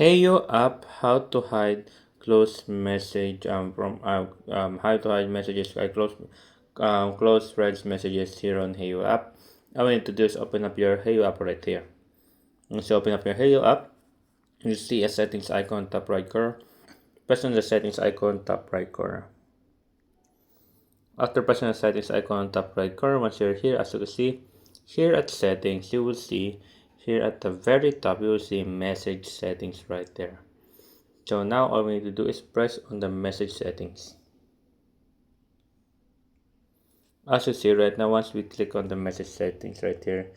Heyoo app, how to hide closed message from how to hide messages close friends messages here on Heyoo app. All we need to do is open up your Heyoo app right here. Once you open up your Heyoo app, you see a settings icon top right corner. Press on the settings icon top right corner. After pressing the settings icon top right corner, once you're here, as you can see, here at settings, you will see here at the very top, you will see message settings right there. So now all we need to do is press on the message settings. As you see right now, once we click on the message settings right here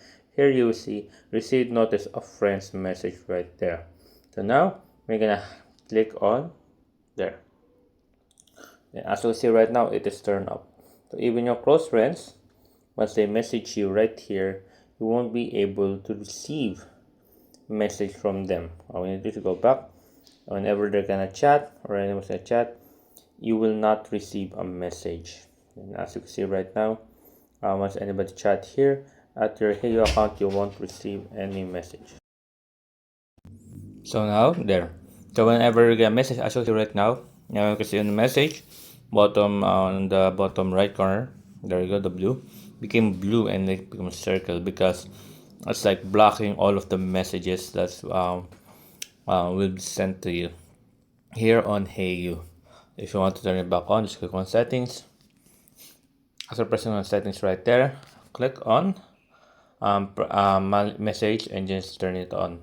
you will see receive notice of friends message right there. So now we're gonna click on there. And as you see right now, it is turned up. So even your close friends, once they message you right here, you won't be able to receive message from them. All we need to do is go back. Whenever they're gonna chat or anyone's gonna chat, you will not receive a message. And as you can see right now, once anybody chat here at your Heyoo account, you won't receive any message. So now there. So whenever you get a message, as you see right now, you can see on the message bottom on the bottom right corner. There you go, the blue became blue and it becomes circle because it's like blocking all of the messages that's will be sent to you here on Heyoo. If you want to turn it back on, just click on settings. After pressing on settings right there, click on message and just turn it on.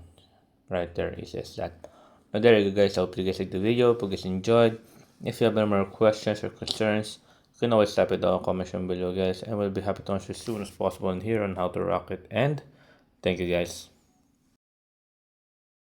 Right there, it says that. But there you go, guys. I hope you guys liked the video. Hope you guys enjoyed. If you have any more questions or concerns, you can always type it down in the comment section below, guys, and we'll be happy to answer as soon as possible in here on how to rock it. And thank you, guys.